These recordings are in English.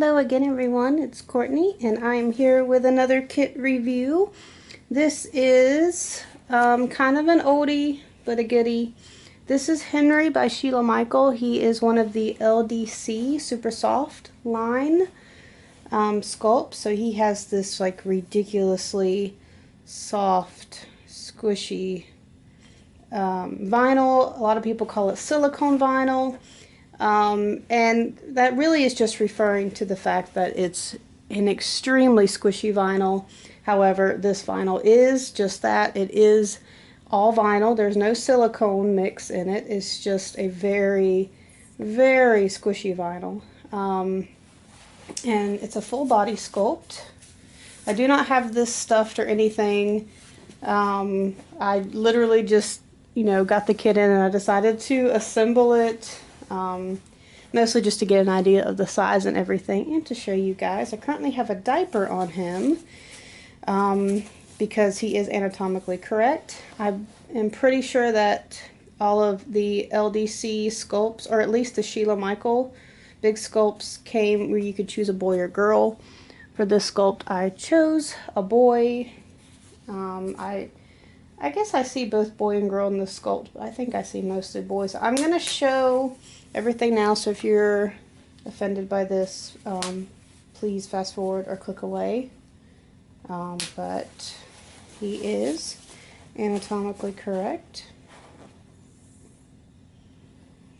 Hello again everyone, it's Courtney and I'm here with another kit review. This is kind of an oldie but a goodie. This is Henry by Sheila Michael. He is one of the LDC Super Soft line sculpts. So he has this like ridiculously soft, squishy vinyl. A lot of people call it silicone vinyl. And that really is just referring to the fact that it's an extremely squishy vinyl. However, this vinyl is just that. It is all vinyl. There's no silicone mix in it. It's just a very, very squishy vinyl. And it's a full body sculpt. I do not have this stuffed or anything. I literally just, got the kit in and I decided to assemble it. Mostly just to get an idea of the size and everything and to show you guys. I currently have a diaper on him because he is anatomically correct. I am pretty sure that all of the LDC sculpts, or at least the Sheila Michael big sculpts, came where you could choose a boy or girl. For this sculpt I chose a boy. I guess I see both boy and girl in the sculpt, but I think I see mostly boys. I'm going to show everything now, so if you're offended by this, please fast forward or click away. But he is anatomically correct.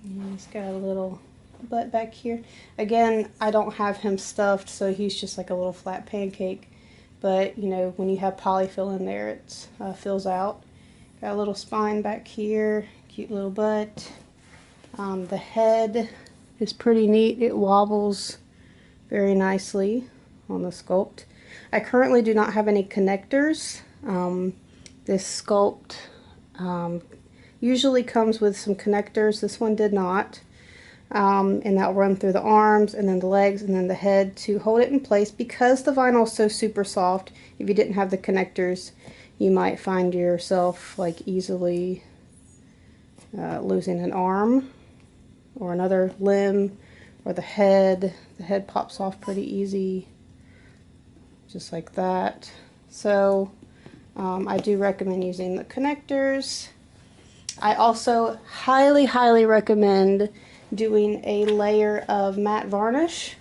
And he's got a little butt back here. Again, I don't have him stuffed, so he's just like a little flat pancake. But, when you have polyfill in there, it fills out. Got a little spine back here, cute little butt. The head is pretty neat. It wobbles very nicely on the sculpt. I currently do not have any connectors. This sculpt usually comes with some connectors. This one did not. And that will run through the arms and then the legs and then the head to hold it in place. Because the vinyl is so super soft, if you didn't have the connectors, you might find yourself like easily losing an arm or another limb or the head. The head pops off pretty easy, just like that. So I do recommend using the connectors. I also highly recommend doing a layer of matte varnish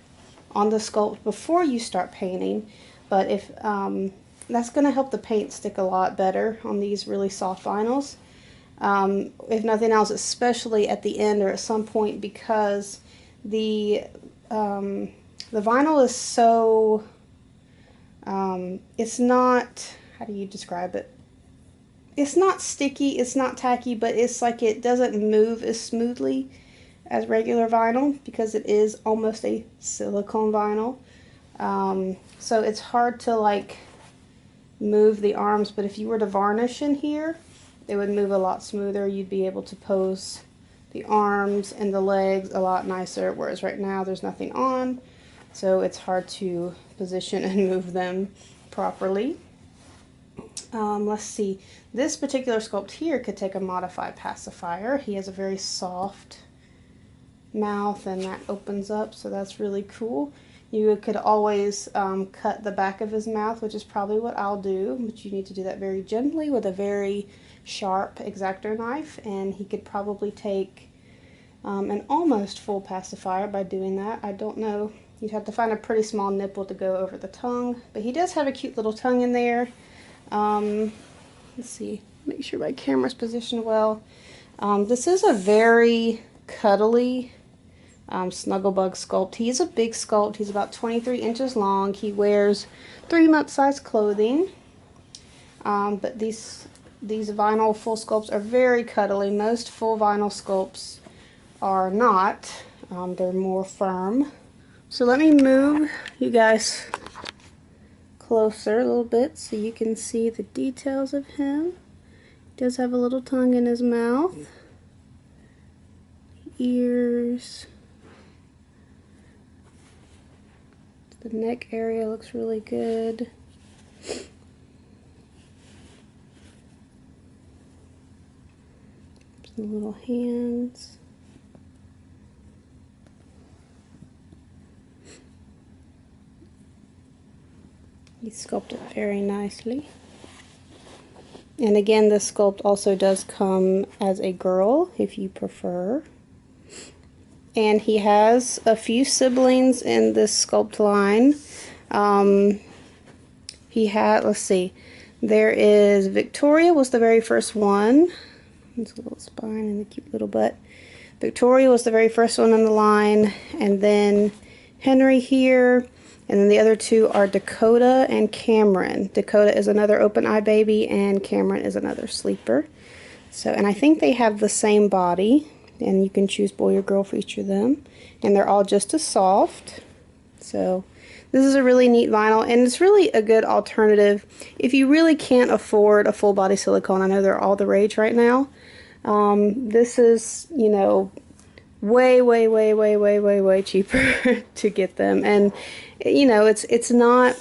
on the sculpt before you start painting. But if that's going to help the paint stick a lot better on these really soft vinyls. If nothing else, especially at the end or at some point, because the vinyl is so, it's not, how do you describe it? It's not sticky, it's not tacky, but it's like it doesn't move as smoothly as regular vinyl because it is almost a silicone vinyl. So it's hard to like move the arms, but if you were to varnish in here, it would move a lot smoother. You'd be able to pose the arms and the legs a lot nicer, whereas right now there's nothing on, so it's hard to position and move them properly. Let's see, this particular sculpt here could take a modified pacifier. He has a very soft mouth and that opens up, so that's really cool. You could always cut the back of his mouth, which is probably what I'll do, but you need to do that very gently with a very sharp X-Acto knife, and he could probably take an almost full pacifier by doing that. I don't know, you'd have to find a pretty small nipple to go over the tongue, but he does have a cute little tongue in there. Let's see, make sure my camera's positioned well. This is a very cuddly Snugglebug sculpt. He's a big sculpt. He's about 23 inches long. He wears 3-month size clothing. But these vinyl full sculpts are very cuddly. Most full vinyl sculpts are not. They're more firm. So let me move you guys closer a little bit so you can see the details of him. He does have a little tongue in his mouth. Ears. The neck area looks really good. Some little hands. He sculpted very nicely. And again, this sculpt also does come as a girl, if you prefer. And he has a few siblings in this sculpt line. He had, let's see, there is Victoria was the very first one. There's a little spine and a cute little butt. Victoria was the very first one in the line, and then Henry here, and then the other two are Dakota and Cameron. Dakota is another open eye baby, and Cameron is another sleeper. So, and I think they have the same body, and you can choose boy or girl for each of them, and they're all just as soft. So this is a really neat vinyl, and it's really a good alternative if you really can't afford a full body silicone. I know they're all the rage right now. This is, you know, way cheaper to get them, and you know, it's not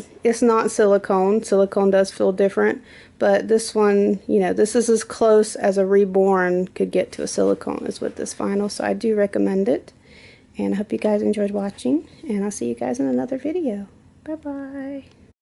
silicone. Silicone does feel different, but this one, you know, this is as close as a Reborn could get to a silicone as with this vinyl, so I do recommend it. And I hope you guys enjoyed watching, and I'll see you guys in another video. Bye bye.